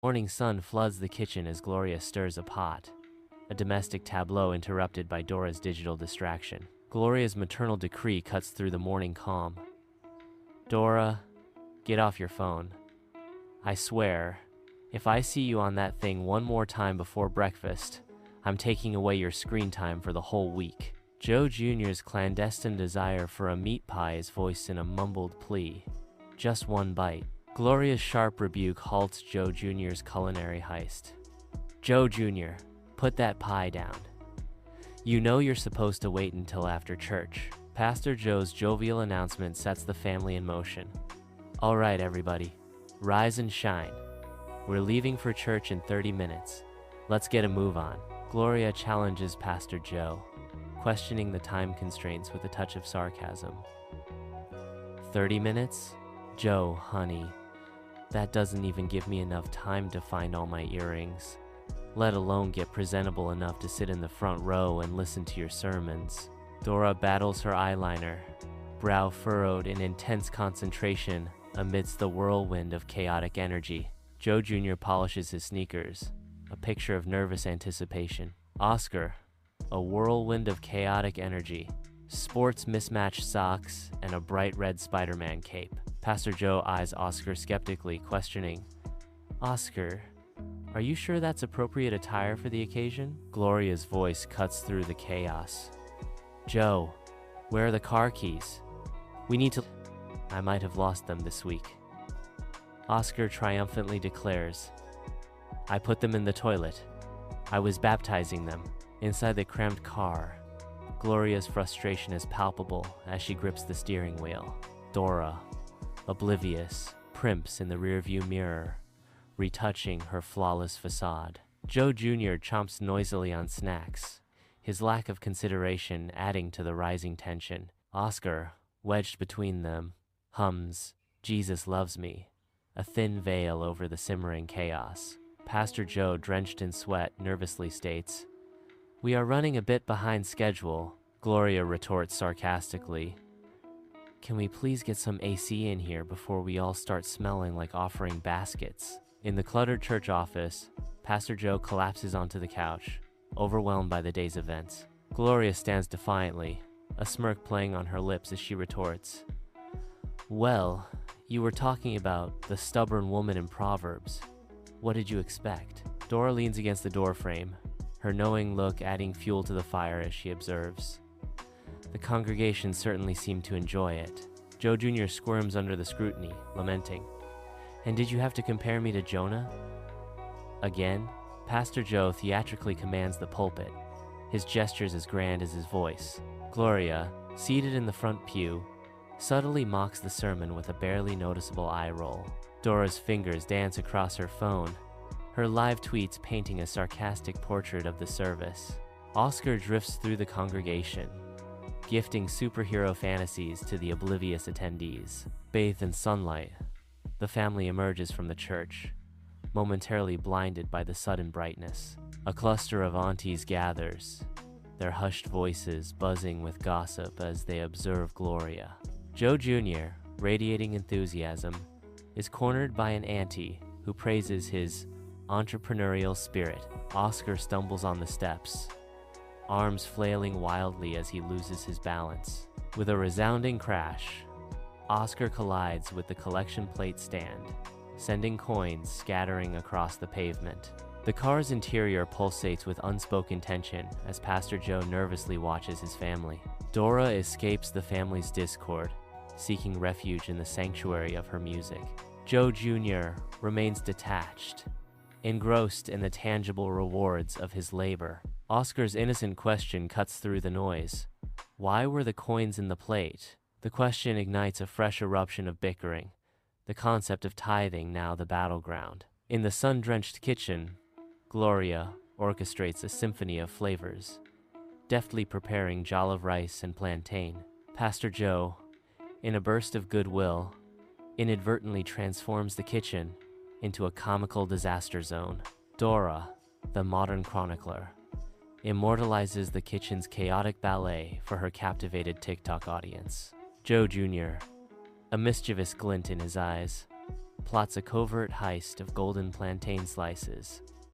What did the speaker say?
Morning sun floods the kitchen as Gloria stirs a pot, a domestic tableau interrupted by Dora's digital distraction. Gloria's maternal decree cuts through the morning calm. Dora, get off your phone. I swear, if I see you on that thing one more time before breakfast, I'm taking away your screen time for the whole week. Joe Jr.'s clandestine desire for a meat pie is voiced in a mumbled plea. Just one bite. Gloria's sharp rebuke halts Joe Jr.'s culinary heist. Joe Jr., put that pie down. You know you're supposed to wait until after church. Pastor Joe's jovial announcement sets the family in motion. All right, everybody, rise and shine. We're leaving for church in 30 minutes. Let's get a move on. Gloria challenges Pastor Joe, questioning the time constraints with a touch of sarcasm. 30 minutes? Joe, honey, that doesn't even give me enough time to find all my earrings, let alone get presentable enough to sit in the front row and listen to your sermons. Dora battles her eyeliner, brow furrowed in intense concentration amidst the whirlwind of chaotic energy. Joe Jr. polishes his sneakers, a picture of nervous anticipation. Oscar, a whirlwind of chaotic energy, sports mismatched socks and a bright red Spider-Man cape. Pastor Joe eyes Oscar skeptically, questioning, Oscar, are you sure that's appropriate attire for the occasion? Gloria's voice cuts through the chaos. Joe, where are the car keys? We need to... I might have lost them this week. Oscar triumphantly declares, I put them in the toilet. I was baptizing them. Inside the cramped car, Gloria's frustration is palpable as she grips the steering wheel. Dora, oblivious, primps in the rearview mirror, retouching her flawless facade. Joe Jr. chomps noisily on snacks, his lack of consideration adding to the rising tension. Oscar, wedged between them, hums, Jesus Loves Me, a thin veil over the simmering chaos. Pastor Joe, drenched in sweat, nervously states, We are running a bit behind schedule. Gloria retorts sarcastically, Can we please get some AC in here before we all start smelling like offering baskets? In the cluttered church office, Pastor Joe collapses onto the couch, overwhelmed by the day's events. Gloria stands defiantly, a smirk playing on her lips as she retorts, Well, you were talking about the stubborn woman in Proverbs. What did you expect? Dora leans against the doorframe, her knowing look adding fuel to the fire as she observes. The congregation certainly seemed to enjoy it. Joe Jr. squirms under the scrutiny, lamenting, And did you have to compare me to Jonah? Again, Pastor Joe theatrically commands the pulpit, his gestures as grand as his voice. Gloria, seated in the front pew, subtly mocks the sermon with a barely noticeable eye roll. Dora's fingers dance across her phone, her live tweets painting a sarcastic portrait of the service. Oscar drifts through the congregation, gifting superhero fantasies to the oblivious attendees. Bathed in sunlight, the family emerges from the church, momentarily blinded by the sudden brightness. A cluster of aunties gathers, their hushed voices buzzing with gossip as they observe Gloria. Joe Jr., radiating enthusiasm, is cornered by an auntie who praises his entrepreneurial spirit. Oscar stumbles on the steps, arms flailing wildly as he loses his balance. With a resounding crash, Oscar collides with the collection plate stand, sending coins scattering across the pavement. The car's interior pulsates with unspoken tension as Pastor Joe nervously watches his family. Dora escapes the family's discord, seeking refuge in the sanctuary of her music. Joe Jr. remains detached, engrossed in the tangible rewards of his labor. Oscar's innocent question cuts through the noise. Why were the coins in the plate? The question ignites a fresh eruption of bickering, the concept of tithing now the battleground. In the sun-drenched kitchen, Gloria orchestrates a symphony of flavors, deftly preparing jollof rice and plantain. Pastor Joe, in a burst of goodwill, inadvertently transforms the kitchen into a comical disaster zone. Dora, the modern chronicler, immortalizes the kitchen's chaotic ballet for her captivated TikTok audience. Joe Jr., a mischievous glint in his eyes, plots a covert heist of golden plantain slices.